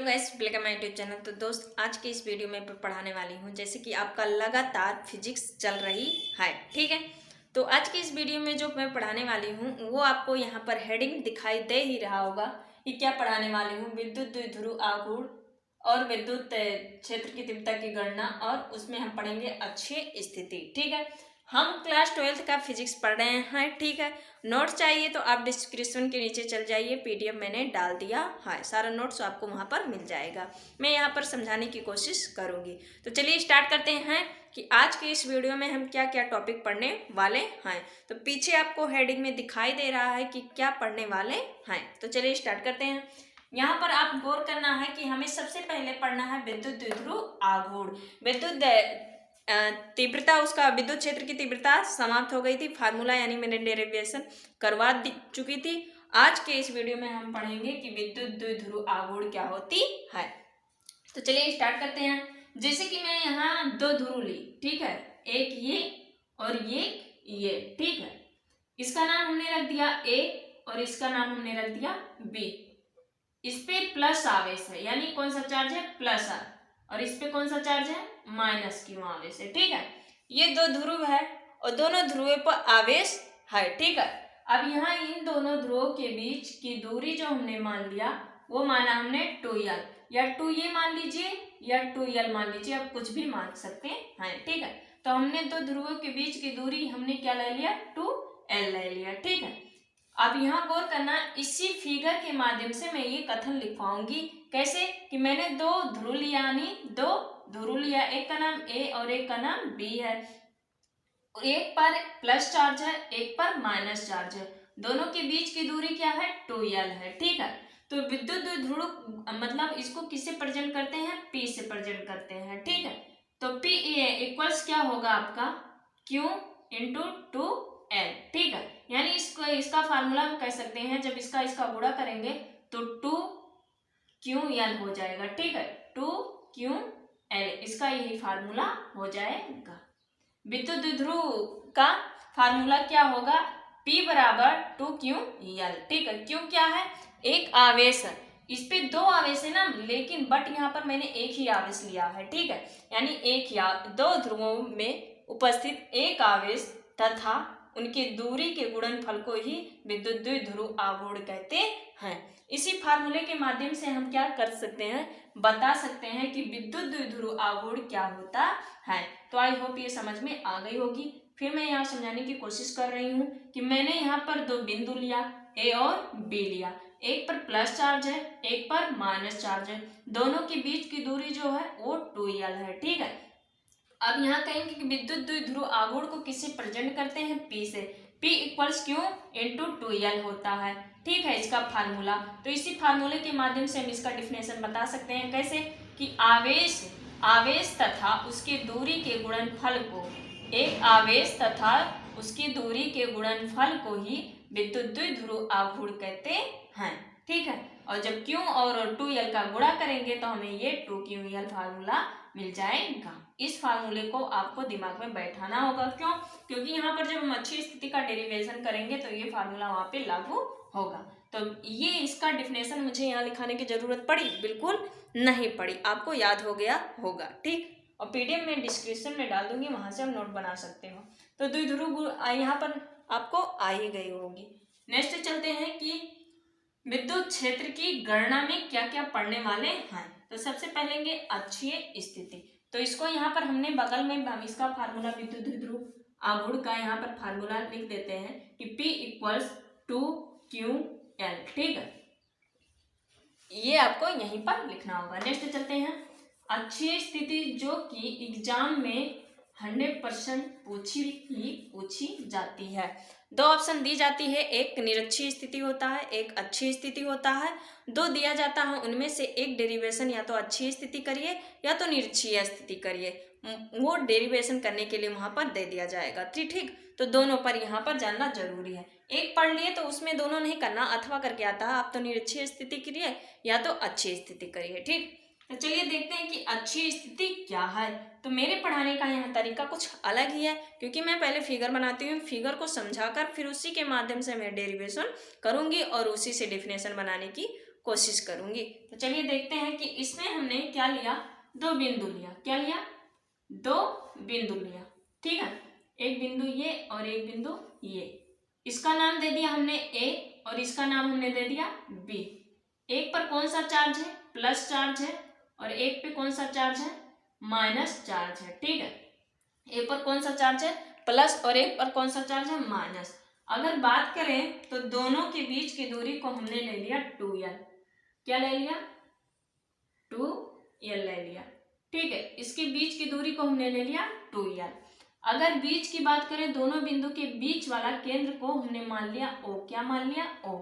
Guys welcome my YouTube channel. तो दोस्त आज के इस वीडियो में पढ़ाने वाली हूँ जैसे कि आपका लगातार फिजिक्स चल रही है, ठीक है। तो आज की इस वीडियो में जो मैं पढ़ाने वाली हूँ वो आपको यहाँ पर हेडिंग दिखाई दे ही रहा होगा कि क्या पढ़ाने वाली हूँ। विद्युत द्विध्रुव आघूर्ण और विद्युत क्षेत्र की तीव्रता की गणना, और उसमें हम पढ़ेंगे अक्षीय स्थिति, ठीक है। हम क्लास 12th का फिजिक्स पढ़ रहे हैं, ठीक है। नोट्स चाहिए तो आप डिस्क्रिप्शन के नीचे चल जाइए, पीडीएफ मैंने डाल दिया है, सारा नोट्स आपको वहाँ पर मिल जाएगा। मैं यहाँ पर समझाने की कोशिश करूँगी। तो चलिए स्टार्ट करते हैं कि आज के इस वीडियो में हम क्या क्या टॉपिक पढ़ने वाले हैं। तो पीछे आपको हेडिंग में दिखाई दे रहा है कि क्या पढ़ने वाले हैं। तो चलिए स्टार्ट करते हैं। यहाँ पर आप गौर करना है कि हमें सबसे पहले पढ़ना है विद्युत द्विध्रुव आघूर्ण। विद्युत तीव्रता, उसका विद्युत क्षेत्र की तीव्रता समाप्त हो गई थी, फार्मूला यानी मैंने डेरिवेशन करवा चुकी थी। आज के इस वीडियो में हम पढ़ेंगे कि विद्युत द्विध्रुव आघूर्ण क्या होती है। तो चलिए स्टार्ट करते हैं। जैसे कि मैं यहाँ दो ध्रुव ली, ठीक है, एक ये और ये, ठीक है। इसका नाम हमने रख दिया ए और इसका नाम हमने रख दिया बी। इस पे प्लस आवेश है, यानी कौन सा चार्ज है, प्लस आर, और इस पे कौन सा चार्ज है, माइनस क्यू आवेश है, ठीक है। ये दो ध्रुव है और दोनों ध्रुवों पर आवेश है, ठीक है। अब यहाँ इन दोनों ध्रुवों के बीच की दूरी जो हमने मान लिया वो माना हमने 2l, या 2a मान लीजिए या 2l मान लीजिए, आप कुछ भी मान सकते हैं, ठीक है। तो हमने दो ध्रुवों के बीच की दूरी हमने क्या ले लिया, 2l ले लिया, ठीक है। अब यहाँ गौर करना, इसी फिगर के माध्यम से मैं ये कथन लिखवाऊंगी। कैसे कि मैंने दो ध्रुव लिया, यानी दो ध्रुव लिया, एक का नाम ए और एक का नाम बी है। एक पर प्लस चार्ज है, एक पर माइनस चार्ज है। दोनों के बीच की दूरी क्या है, 2l है, ठीक है। तो विद्युत द्विध्रुव मतलब इसको किससे प्रेजेंट करते हैं, P से प्रेजेंट करते हैं, ठीक है। तो P इक्वल्स क्या होगा आपका, Q इंटू 2l, ठीक है। यानी इसको इसका फार्मूला हम कह सकते हैं, जब इसका गुणा करेंगे तो 2QL हो जाएगा, ठीक है। 2QL इसका यही फार्मूला हो जाएगा। विद्युत द्विध्रुव का फार्मूला क्या होगा, P बराबर 2QL, ठीक है। क्यों क्या है, एक आवेश है, इस पे दो आवेश है ना, लेकिन बट यहाँ पर मैंने एक ही आवेश लिया है, ठीक है। यानी एक या दो ध्रुवों में उपस्थित एक आवेश तथा उनकी दूरी के गुणनफल को ही विद्युत द्विध्रुव आघूर्ण कहते हैं। इसी फार्मूले के माध्यम से हम क्या कर सकते हैं, बता सकते हैं कि विद्युत द्विध्रुव आघूर्ण क्या होता है। तो आई होप ये समझ में आ गई होगी। फिर मैं यहाँ समझाने की कोशिश कर रही हूँ कि मैंने यहाँ पर दो बिंदु लिया, ए और बी लिया। एक पर प्लस चार्ज है, एक पर माइनस चार्ज है। दोनों के बीच की दूरी जो है वो 2l है, ठीक है। अब यहाँ कहेंगे कि विद्युत द्विध्रुव आघूर्ण को किससे प्रेजेंट करते हैं, P से। P equals Q into 2l होता है, ठीक है, इसका फार्मूला। तो इसी फार्मूले के माध्यम से हम इसका डिफिनेशन बता सकते हैं। कैसे कि आवेश तथा उसकी दूरी के गुणनफल को, एक आवेश तथा उसकी दूरी के गुणनफल को ही विद्युत द्विध्रुव आघूर्ण कहते हैं, ठीक है। और जब Q और 2l का गुणा करेंगे तो हमें ये 2QL फार्मूला मिल जाएगा। इस फार्मूले को आपको दिमाग में बैठाना होगा। क्यों, क्योंकि यहाँ पर जब हम अक्षीय स्थिति का डेरिवेशन करेंगे तो ये फार्मूला वहाँ पे लागू होगा। तो ये इसका डिफिनेशन मुझे यहाँ लिखाने की जरूरत पड़ी, बिल्कुल नहीं पड़ी, आपको याद हो गया होगा, ठीक। और पीडीएफ में डिस्क्रिप्शन में डाल दूंगी, वहां से हम नोट बना सकते हो। तो द्विध्रुव यहाँ पर आपको आ ही गई होगी। नेक्स्ट चलते हैं कि विद्युत क्षेत्र की गणना में क्या क्या पढ़ने वाले हैं। तो सबसे पहले अक्षीय स्थिति। तो इसको यहाँ पर हमने बगल में हम इसका फार्मूला विद्युत द्विध्रुव आघूर्ण का यहाँ पर फार्मूला लिख देते हैं कि P इक्वल्स 2QL, ठीक है। ये आपको यहीं पर लिखना होगा। नेक्स्ट चलते हैं अक्षीय स्थिति, जो कि एग्जाम में 100% पूछी जाती है। दो ऑप्शन दी जाती है, एक निरक्षीय स्थिति होता है, एक अक्षीय स्थिति होता है। दो दिया जाता है, उनमें से एक डेरिवेशन या तो अक्षीय स्थिति करिए या तो निरक्षीय स्थिति करिए। वो डेरिवेशन करने के लिए वहां पर दे दिया जाएगा, ठीक। तो दोनों पर यहाँ पर जानना जरूरी है। एक पढ़ लिए तो उसमें दोनों नहीं करना, अथवा करके आता है, आप तो निरक्षीय स्थिति करिए या तो अक्षीय स्थिति करिए, ठीक। तो चलिए देखते हैं कि अक्षीय स्थिति क्या है। तो मेरे पढ़ाने का यहाँ तरीका कुछ अलग ही है, क्योंकि मैं पहले फिगर बनाती हूँ, फिगर को समझाकर फिर उसी के माध्यम से मैं डेरिवेशन करूंगी और उसी से डेफिनेशन बनाने की कोशिश करूंगी। तो चलिए देखते हैं कि इसमें हमने क्या लिया, 2 बिंदु लिया। क्या लिया, 2 बिंदु लिया, ठीक है। एक बिंदु ये और एक बिंदु ये। इसका नाम दे दिया हमने ए और इसका नाम हमने दे दिया बी। एक पर कौन सा चार्ज है, प्लस चार्ज है, और एक पे कौन सा चार्ज है, माइनस चार्ज है, ठीक है। एक पर कौन सा चार्ज है, प्लस, और एक पर कौन सा चार्ज है, माइनस। अगर बात करें तो दोनों के बीच की दूरी को हमने ले लिया 2l। क्या ले लिया, 2l ले लिया, ठीक है। इसके बीच की दूरी को हमने ले लिया 2l। अगर बीच की बात करें, दोनों बिंदु के बीच वाला केंद्र को हमने मान लिया O। क्या मान लिया, O।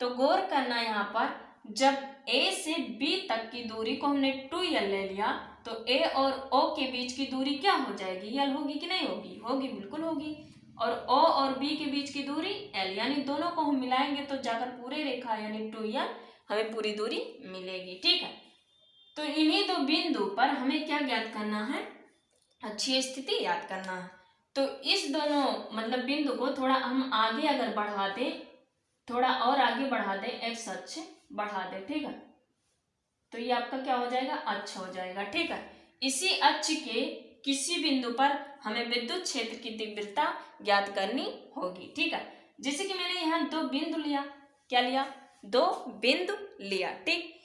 तो गौर करना यहाँ पर, जब A से B तक की दूरी को हमने 2l ले लिया तो A और O के बीच की दूरी क्या हो जाएगी, l होगी कि नहीं होगी, होगी, बिल्कुल होगी। और O और B के बीच की दूरी l, यानी दोनों को हम मिलाएंगे तो जाकर पूरे रेखा यानी 2l हमें पूरी दूरी मिलेगी, ठीक है। तो इन्हीं 2 बिंदु पर हमें क्या ज्ञात करना है, अच्छी स्थिति याद करना है। तो इस दोनों मतलब बिंदु को थोड़ा हम आगे अगर बढ़ा दें, थोड़ा और आगे बढ़ा दें, एक्स अक्ष बढ़ा दें, ठीक है। तो ये आपका क्या हो जाएगा, अक्ष हो जाएगा, ठीक है। इसी अक्ष के किसी बिंदु पर हमें विद्युत क्षेत्र की तीव्रता ज्ञात करनी होगी, ठीक है। जैसे कि मैंने यहाँ 2 बिंदु लिया। क्या लिया, 2 बिंदु लिया, ठीक।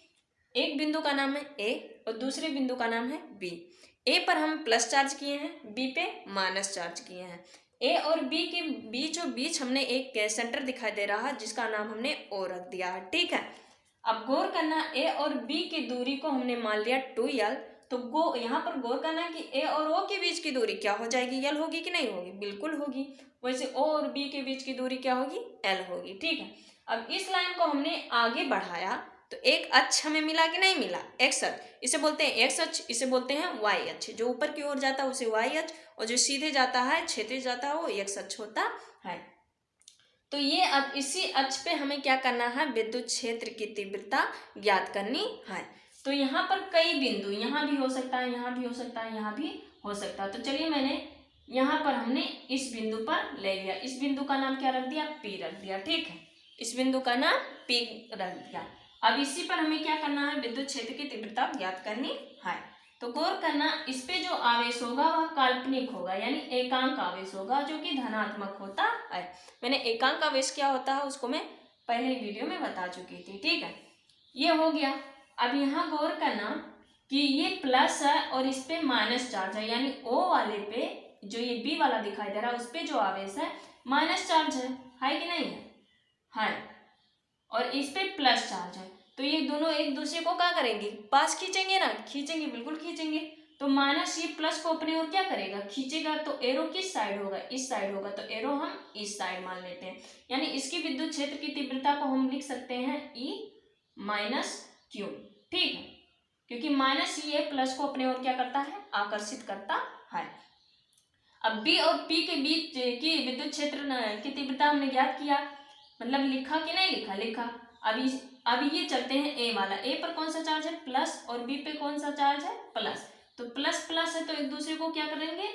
एक बिंदु का नाम है ए और दूसरे बिंदु का नाम है बी। ए पर हम प्लस चार्ज किए हैं, बी पे माइनस चार्ज किए हैं। ए और बी के बीचों बीच हमने एक सेंटर दिखाई दे रहा है जिसका नाम हमने ओ रख दिया है, ठीक है। अब गौर करना, ए और बी की दूरी को हमने मान लिया 2l। तो यहाँ पर गौर करना कि ए और ओ के बीच की दूरी क्या हो जाएगी, l होगी कि नहीं होगी, बिल्कुल होगी। वैसे ओ और बी के बीच की दूरी क्या होगी, l होगी, ठीक है। अब इस लाइन को हमने आगे बढ़ाया तो एक अक्ष हमें मिला कि नहीं मिला, एक्स अक्ष। इसे बोलते हैं एक्स अक्ष, इसे बोलते हैं वाई अक्ष। जो ऊपर की ओर जाता है उसे वाई अक्ष, और जो सीधे जाता है, क्षैतिज जाता है, वो एक्स अक्ष होता है। तो ये अब इसी अक्ष पे हमें क्या करना है, विद्युत क्षेत्र की तीव्रता ज्ञात करनी है। तो यहाँ पर कई बिंदु, यहाँ भी हो सकता है, यहाँ भी हो सकता है, यहाँ भी हो सकता है। तो चलिए मैंने यहाँ पर हमने इस बिंदु पर ले लिया। इस बिंदु का नाम क्या रख दिया, P रख दिया, ठीक है। इस बिंदु का नाम P रख दिया। अब इसी पर हमें क्या करना है, विद्युत क्षेत्र की तीव्रता ज्ञात करनी है। तो गौर करना, इस पे जो आवेश होगा वह काल्पनिक होगा, यानी एकांक आवेश होगा जो कि धनात्मक होता है। मैंने एकांक आवेश क्या होता है उसको मैं पहले वीडियो में बता चुकी थी, ठीक है। ये हो गया। अब यहाँ गौर करना कि ये प्लस है और इस पे माइनस चार्ज है, यानी O वाले पे जो ये B वाला दिखाई दे रहा है उस पे जो आवेश है माइनस चार्ज है कि नहीं है, और इस पे प्लस चार्ज है। तो ये दोनों एक दूसरे को क्या करेंगे, पास खींचेंगे ना, खींचेंगे, बिल्कुल खींचेंगे। तो माइनस ये प्लस को अपनी ओर क्या करेगा, खींचेगा। तो एरो किस साइड होगा, इस साइड होगा। तो एरो हम इस साइड मान लेते हैं, यानी इसकी विद्युत क्षेत्र की तीव्रता को हम लिख सकते हैं E माइनस क्यू, ठीक है। क्योंकि माइनस ये प्लस को अपने ओर क्या करता है, आकर्षित करता है। अब B और P के बीच की विद्युत क्षेत्र की तीव्रता हमने ज्ञात किया, मतलब लिखा कि नहीं लिखा, लिखा। अभी ये चलते हैं ए वाला। ए पर कौन सा चार्ज है, प्लस, और बी पे कौन सा चार्ज है, प्लस। तो प्लस प्लस है तो एक दूसरे को क्या करेंगे,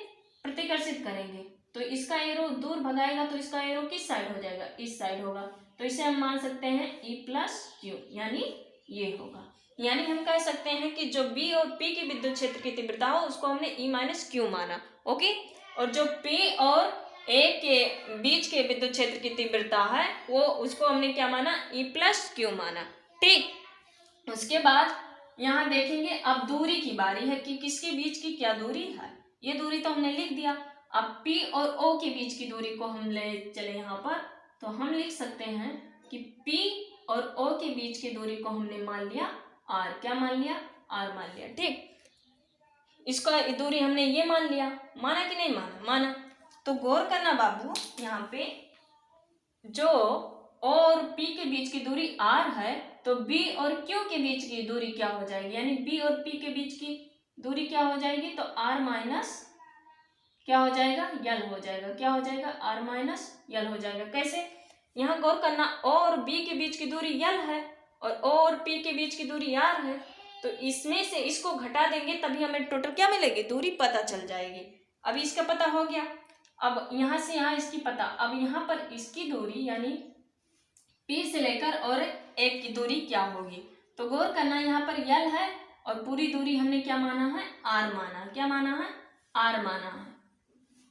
प्रतिकर्षित करेंगे। तो इसका एरो दूर भगाएगा तो इसका एरो किस साइड हो जाएगा, इस साइड होगा। तो इसे हम मान सकते हैं E प्लस क्यू, यानी ये होगा। यानी हम कह सकते हैं कि जो बी और पी की विद्युत क्षेत्र की तीव्रता हो उसको हमने E माइनस क्यू माना, ओके। और जो P और ए के बीच के विद्युत क्षेत्र की तीव्रता है वो उसको हमने क्या माना, E प्लस क्यू माना, ठीक। उसके बाद यहाँ देखेंगे, अब दूरी की बारी है कि किसके बीच की क्या दूरी है। ये दूरी तो हमने लिख दिया। अब P और O के बीच की दूरी को हम ले चले यहाँ पर, तो हम लिख सकते हैं कि P और O के बीच की दूरी को हमने मान लिया R। क्या मान लिया, R मान लिया, ठीक। इसका दूरी हमने ये मान लिया, माना कि नहीं माना, माना। तो गौर करना बाबू, यहाँ पे जो O और P के बीच की दूरी R है तो B और Q के बीच की दूरी क्या हो जाएगी, यानी B और P के बीच की दूरी क्या हो जाएगी, तो R माइनस क्या हो जाएगा, L हो जाएगा। क्या हो जाएगा, R माइनस L हो जाएगा। कैसे, यहाँ गौर करना, O और B के बीच की दूरी L है और O और P के बीच की दूरी R है। तो इसमें से इसको घटा देंगे तभी हमें टोटल क्या मिलेगी, दूरी पता चल जाएगी। अभी इसका पता हो गया। अब यहाँ से यहाँ इसकी पता, अब यहाँ पर इसकी दूरी यानी P से लेकर और एक की दूरी क्या होगी। तो गौर करना, यहाँ पर L है और पूरी दूरी हमने क्या माना है, R माना। क्या माना है, R माना है।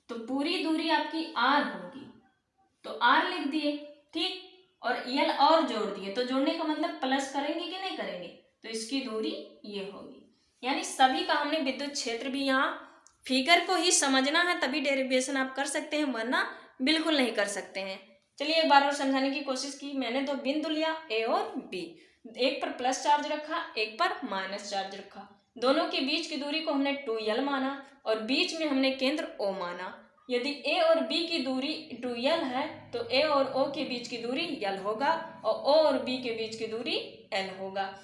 तो पूरी दूरी आपकी R होगी, तो R लिख दिए, ठीक। और L और जोड़ दिए, तो जोड़ने का मतलब प्लस करेंगे कि नहीं करेंगे, तो इसकी दूरी ये होगी। यानी सभी का हमने विद्युत क्षेत्र भी यहाँ फिगर को ही समझना है, तभी डेरिवेशन आप कर सकते हैं, वरना बिल्कुल नहीं कर सकते हैं। चलिए एक बार और समझाने की कोशिश की। मैंने दो बिंदु लिया A और B, एक पर प्लस चार्ज रखा, एक पर माइनस चार्ज रखा। दोनों के बीच की दूरी को हमने 2L माना और बीच में हमने केंद्र O माना। यदि A और B की दूरी 2L है तो A और O के बीच की दूरी L होगा और O और B के बीच की दूरी L होगा।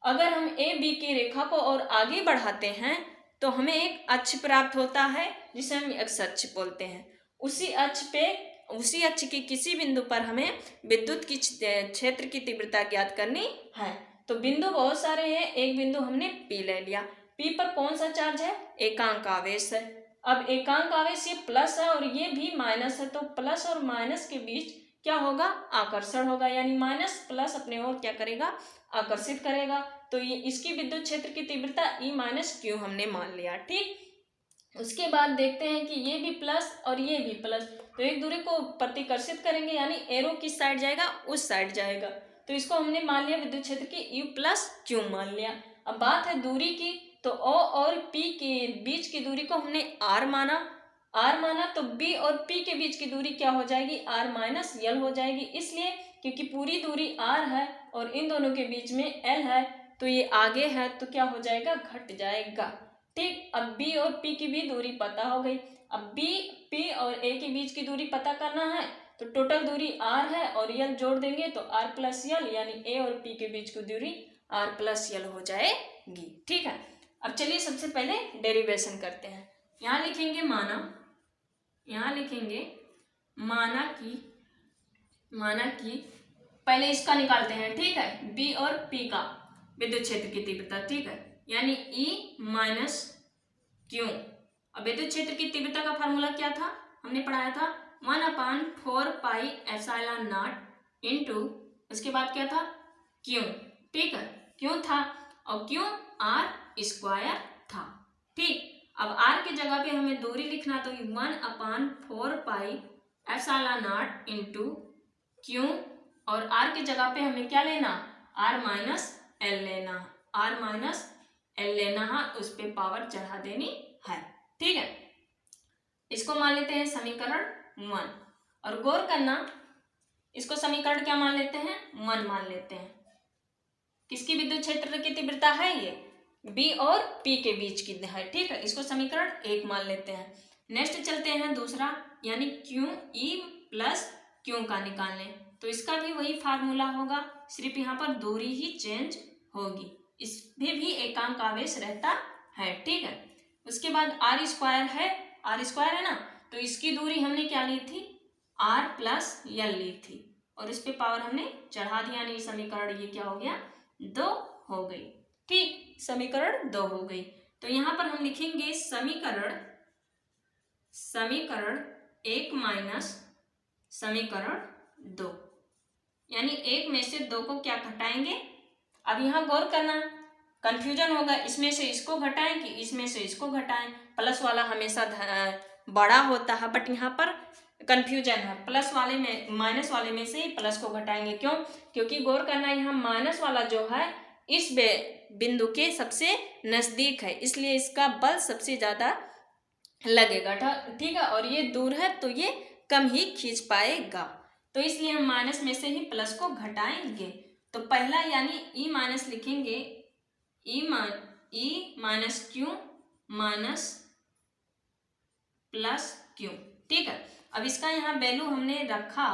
अगर हम A B की रेखा को और आगे बढ़ाते हैं तो हमें एक अक्ष प्राप्त होता है जिसे हम एक्स अक्ष बोलते हैं। उसी अक्ष के किसी बिंदु पर हमें विद्युत की क्षेत्र की तीव्रता ज्ञात करनी है। तो बिंदु बहुत सारे हैं, एक बिंदु हमने P ले लिया। P पर कौन सा चार्ज है, एकांक आवेश है। अब एकांक आवेश ये प्लस है और ये भी माइनस है, तो प्लस और माइनस के बीच क्या होगा, आकर्षण होगा, यानी माइनस प्लस अपने ओर क्या करेगा, आकर्षित करेगा। तो ये इसकी विद्युत क्षेत्र की तीव्रता E माइनस क्यू हमने मान लिया, ठीक। उसके बाद देखते हैं कि ये भी प्लस और ये भी प्लस, तो एक दूरी को प्रतिकर्षित करेंगे, यानी एरो किस साइड जाएगा, उस साइड जाएगा। तो इसको हमने मान लिया विद्युत क्षेत्र की U प्लस क्यू मान लिया। अब बात है दूरी की, तो O और P के बीच की दूरी को हमने R माना। तो B और P के बीच की दूरी क्या हो जाएगी, R माइनस L हो जाएगी। इसलिए क्योंकि पूरी दूरी R है और इन दोनों के बीच में L है, तो ये आगे है तो क्या हो जाएगा, घट जाएगा, ठीक। अब B और P की भी दूरी पता हो गई। अब B, P और A के बीच की दूरी पता करना है, तो टोटल दूरी R है और L जोड़ देंगे तो R प्लस L, यानी A और P के बीच की दूरी R प्लस L हो जाएगी, ठीक है। अब चलिए सबसे पहले डेरिवेशन करते हैं। यहाँ लिखेंगे माना कि पहले इसका निकालते हैं, ठीक है, B और P का विद्युत क्षेत्र की तीव्रता, ठीक है, यानी E माइनस क्यू। अब विद्युत क्षेत्र की तीव्रता का फार्मूला क्या था, हमने पढ़ाया था 1/4 पाई एप्सिलॉन नॉट इंटू, उसके बाद क्या था, क्यू, ठीक है, क्यू था और क्यू R स्क्वायर था, ठीक। अब R की जगह पे हमें दूरी लिखना, तो 1/4 pi epsilon not into Q, और R की जगह पे हमें क्या लेना, R माइनस L लेना है, उस पे पावर चढ़ा देनी है, ठीक है। इसको मान लेते हैं समीकरण 1 और गौर करना, इसको समीकरण क्या मान लेते हैं, 1 मान लेते हैं। किसकी विद्युत क्षेत्र की तीव्रता है, ये B और P के बीच की है, ठीक है। इसको समीकरण 1 मान लेते हैं। नेक्स्ट चलते हैं दूसरा, यानी क्यू E प्लस क्यू का निकालने, तो इसका भी वही फार्मूला होगा, सिर्फ यहाँ पर दूरी ही चेंज होगी, इसमें भी एकांक आवेश रहता है, ठीक है। उसके बाद R स्क्वायर है ना, तो इसकी दूरी हमने क्या ली थी, R प्लस L ली थी और इस पे पावर हमने चढ़ा दिया, यानी समीकरण ये क्या हो गया, 2 हो गई, ठीक, समीकरण 2 हो गई। तो यहाँ पर हम लिखेंगे समीकरण 1 माइनस समीकरण 2, यानी 1 में से 2 को क्या घटाएंगे। अब यहाँ गौर करना, कंफ्यूजन होगा, इसमें से इसको घटाएं कि इसमें से इसको घटाएं। प्लस वाला हमेशा बड़ा होता है, बट यहाँ पर कंफ्यूजन है, प्लस वाले में माइनस वाले में से ही प्लस को घटाएंगे। क्यों, क्योंकि गौर करना, यहाँ माइनस वाला जो है इस बिंदु के सबसे नजदीक है, इसलिए इसका बल सबसे ज्यादा लगेगा, ठीक है, और ये दूर है तो ये कम ही खींच पाएगा, तो इसलिए हम माइनस में से ही प्लस को घटाएंगे। तो पहला यानी E माइनस लिखेंगे, E minus Q minus plus Q, ठीक है। अब इसका यहाँ वैल्यू हमने रखा,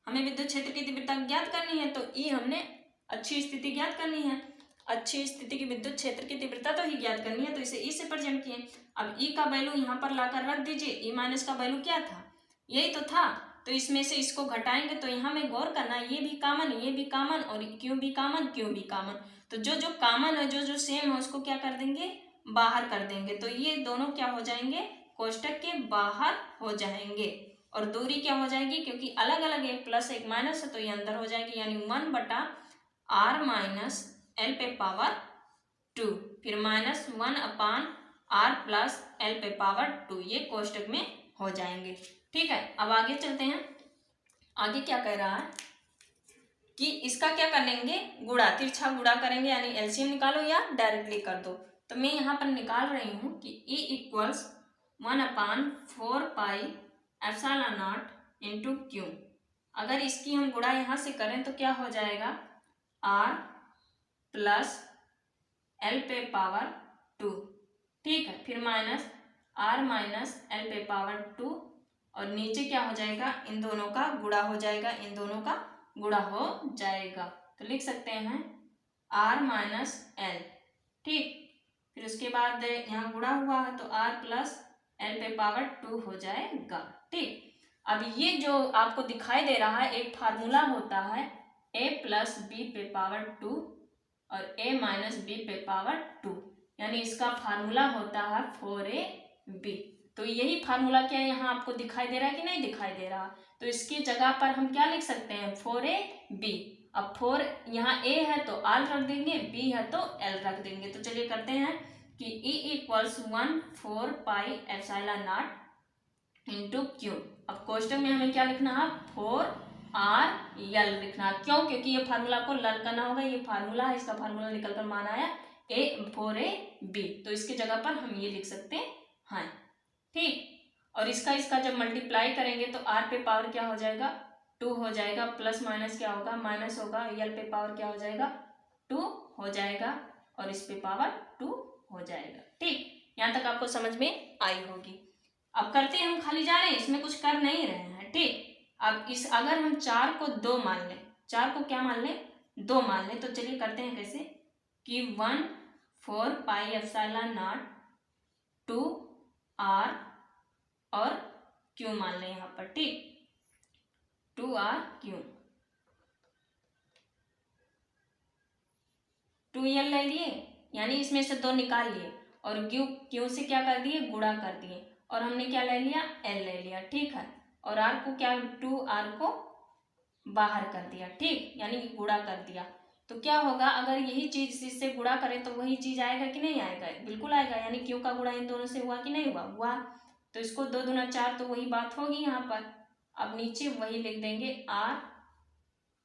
हमें विद्युत क्षेत्र की तीव्रता ज्ञात करनी है, तो E हमने अच्छी स्थिति ज्ञात करनी है, अच्छी स्थिति की विद्युत क्षेत्र की तीव्रता तो ही ज्ञात करनी है, तो इसे E से प्रेजेंट किए। अब E का वैल्यू यहाँ पर लाकर रख दीजिए, E माइनस का वैल्यू क्या था, यही तो था, तो इसमें से इसको घटाएंगे, तो यहाँ में गौर करना, ये भी कॉमन और क्यू भी कॉमन, तो जो कॉमन है, जो सेम है, उसको क्या कर देंगे, बाहर कर देंगे, तो ये दोनों क्या हो जाएंगे, कोष्टक के बाहर हो जाएंगे, और दूरी क्या हो जाएगी, क्योंकि अलग अलग एक प्लस एक माइनस है तो ये अंदर हो जाएगी, यानी 1/r माइनस एल पे पावर 2, फिर -1/r प्लस एल पे पावर 2, ये कोष्टक में हो जाएंगे। ठीक है, अब आगे चलते हैं। आगे क्या कह रहा है कि इसका क्या कर लेंगे, गुणा, तिरछा गुणा करेंगे, यानी एलसीएम निकालो या डायरेक्टली कर दो। तो मैं यहाँ पर निकाल रही हूँ कि E = 1/4πε0 इंटू क्यू। अगर इसकी हम गुणा यहाँ से करें तो क्या हो जाएगा, r प्लस एल पे पावर 2। ठीक है, फिर -r माइनस एल पे पावर 2, और नीचे क्या हो जाएगा, इन दोनों का गुणा हो जाएगा, इन दोनों का गुणा हो जाएगा। तो लिख सकते हैं r माइनस एल। ठीक, फिर उसके बाद यहाँ गुणा हुआ है तो r प्लस एल पे पावर 2 हो जाएगा। ठीक, अब ये जो आपको दिखाई दे रहा है एक फार्मूला होता है a प्लस बी पे पावर 2 और a माइनस बी पे पावर 2, यानी इसका फार्मूला होता है 4ab। तो यही फार्मूला क्या यहाँ आपको दिखाई दे रहा है कि नहीं दिखाई दे रहा, तो इसकी जगह पर हम क्या लिख सकते हैं, 4ab। अब 4 यहाँ a है तो r रख देंगे, b है तो l रख देंगे। तो चलिए करते हैं कि E = 1/4πε0 इंटू क्यू। अब कोष्टक में हमें क्या लिखना है, 4rl लिखना है। क्यों, क्योंकि ये फार्मूला को लर्न करना होगा, ये फार्मूला है, इसका फार्मूला निकल कर मान आया 4ab, तो इसकी जगह पर हम ये लिख सकते हैं। ठीक, और इसका जब मल्टीप्लाई करेंगे तो r पे पावर क्या हो जाएगा, 2 हो जाएगा, प्लस माइनस क्या होगा, माइनस होगा, l पे पावर क्या हो जाएगा, 2 हो जाएगा, और इस पे पावर 2 हो जाएगा। ठीक, यहाँ तक आपको समझ में आई होगी। अब करते हैं, हम खाली जा रहे हैं, इसमें कुछ कर नहीं रहे हैं। ठीक, अब अगर हम 4 को 2 मान लें, 4 को क्या मान लें, 2 मान लें, तो चलिए करते हैं कैसे कि 1/4πε0 2r और q मान लें यहाँ पर। ठीक, 2r/q, 2l ले लिए, यानी इसमें से 2 निकाल लिए, और q से क्या कर दिए, गुणा कर दिए, और हमने क्या ले लिया, l ले लिया। ठीक है, और r को क्या, 2r को बाहर कर दिया। ठीक, यानी गुणा कर दिया। तो क्या होगा, अगर यही चीज इससे गुणा करें तो वही चीज आएगा कि नहीं आएगा, बिल्कुल आएगा, यानी क्यू का गुणा इन दोनों से हुआ कि नहीं हुआ। तो इसको 2 दूना 4, तो वही बात होगी यहाँ पर। अब नीचे वही लिख देंगे, r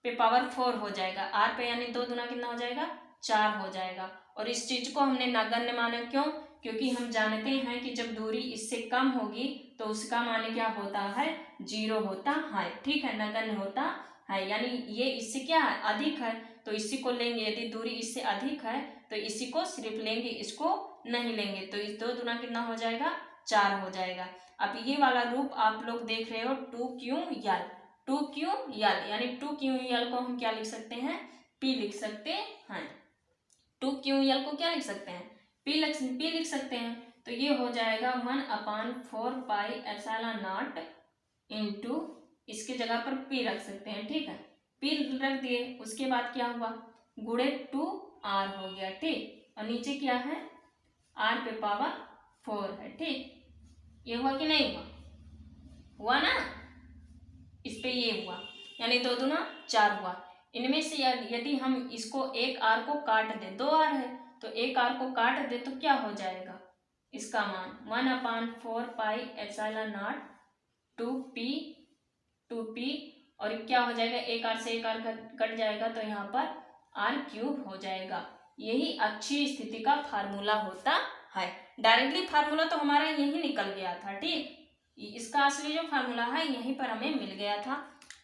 पे पावर 4 हो जाएगा, r पे यानी 2 दूना कितना हो जाएगा, 4 हो जाएगा। और इस चीज को हमने नगण्य माना, क्यों, क्योंकि हम जानते हैं कि जब दूरी इससे कम होगी तो उसका मान क्या होता है, 0 होता है। ठीक है, नगण्य होता है, यानी ये इससे क्या है, अधिक है, तो इसी को लेंगे। यदि दूरी इससे अधिक है तो इसी को सिर्फ लेंगे, इसको नहीं लेंगे, तो इस 2 दूना कितना हो जाएगा, 4 हो जाएगा। अब ये वाला रूप आप लोग देख रहे हो 2ql, 2ql, यानी 2ql को हम क्या लिख सकते हैं, p लिख सकते हैं। 2ql को क्या लिख सकते हैं, p लिख सकते हैं। तो ये हो जाएगा 1/4πε0 इंटू, इसके जगह पर p रख सकते हैं। ठीक है, p रख दिए, उसके बाद क्या हुआ, गुणे 2r हो गया। ठीक, और नीचे क्या है, r पे पावर 4 है। ठीक, ये हुआ कि नहीं हुआ ना, इस पे ये हुआ, यानी 2 दूना 4 हुआ। इनमें से यदि हम इसको एक r को काट दे, 2r है तो एक r को काट दे तो क्या हो जाएगा, इसका मान 1/4πε0 2p, और क्या हो जाएगा, एक r से एक r कट जाएगा तो यहाँ पर r³ हो जाएगा। यही अच्छी स्थिति का फार्मूला होता है। डायरेक्टली फार्मूला तो हमारा यही निकल गया था। ठीक, इसका असली जो फार्मूला है यहीं पर हमें मिल गया था।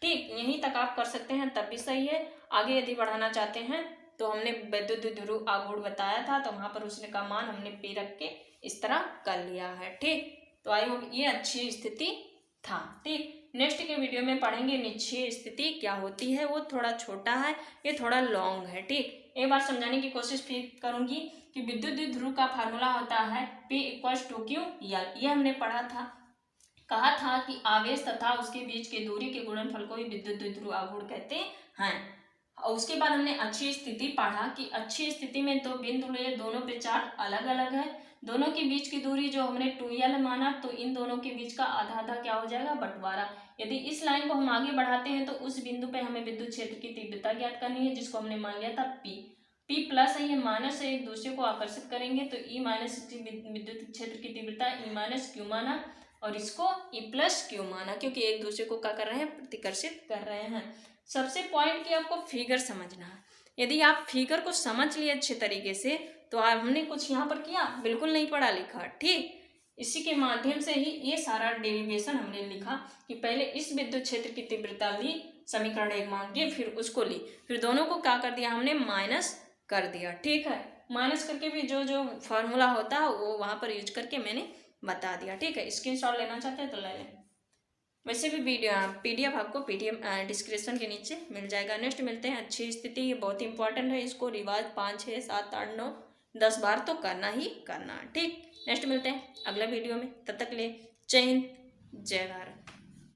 ठीक, यहीं तक आप कर सकते हैं, तब भी सही है। आगे यदि बढ़ाना चाहते हैं तो हमने वैद्युत ध्रुव आघूर्ण बताया था, तो वहाँ पर उसने का मान हमने p रख के इस तरह कर लिया है। ठीक, तो आई होप ये अच्छी स्थिति था। ठीक, नेक्स्ट के वीडियो में पढ़ेंगे निश्चय स्थिति क्या होती है, वो थोड़ा छोटा है, ये थोड़ा लॉन्ग है। ठीक, एक बार समझाने की कोशिश फिर करूंगी कि विद्युत ध्रुव का फार्मूला होता है P = 2ql। ये हमने पढ़ा था, कहा था कि आवेश तथा उसके बीच के दूरी के गुणनफल को ही विद्युत ध्रुव आघूर्ण कहते हैं। और उसके बाद हमने अच्छी स्थिति पढ़ा कि अच्छी स्थिति में तो बिंदु ले दोनों पे चार्ट अलग अलग है, दोनों के बीच की दूरी जो हमने 2l माना, तो इन दोनों के बीच का आधा आधा क्या हो जाएगा, बंटवारा। यदि इस लाइन को हम आगे बढ़ाते हैं तो उस बिंदु पे हमें विद्युत क्षेत्र की तीव्रता ज्ञात करनी है, जिसको हमने मान लिया था P प्लस है, ये माइनस है, एक दूसरे को आकर्षित करेंगे तो E माइनस विद्युत क्षेत्र की तीव्रता E माइनस क्यू माना, और इसको E प्लस क्यू माना, क्योंकि एक दूसरे को क्या कर रहे हैं, प्रतिकर्षित कर रहे हैं। सबसे पॉइंट की आपको फिगर समझना है। यदि आप फिगर को समझ लिए अच्छे तरीके से तो हमने कुछ यहाँ पर किया बिल्कुल नहीं पढ़ा लिखा, ठीक। इसी के माध्यम से ही ये सारा डेरिवेशन हमने लिखा कि पहले इस विद्युत क्षेत्र की तीव्रता ली, समीकरण 1 मान के, फिर उसको ली, फिर दोनों को क्या कर दिया हमने, माइनस कर दिया, ठीक है। माइनस करके भी जो जो फॉर्मूला होता है वो वहाँ पर यूज करके मैंने बता दिया, ठीक है। स्क्रीनशॉट लेना चाहते हैं तो ले लें। वैसे भी वीडियो PDF आपको PDF डिस्क्रिप्शन के नीचे मिल जाएगा। नेक्स्ट मिलते हैं अच्छी स्थिति, ये बहुत इंपॉर्टेंट है, इसको रिवाज 5, 6, 7, 8, 9, 10 बार तो करना ही करना, ठीक। नेक्स्ट मिलते हैं अगला वीडियो में, तब तक ले जय हिंद, जय भारत।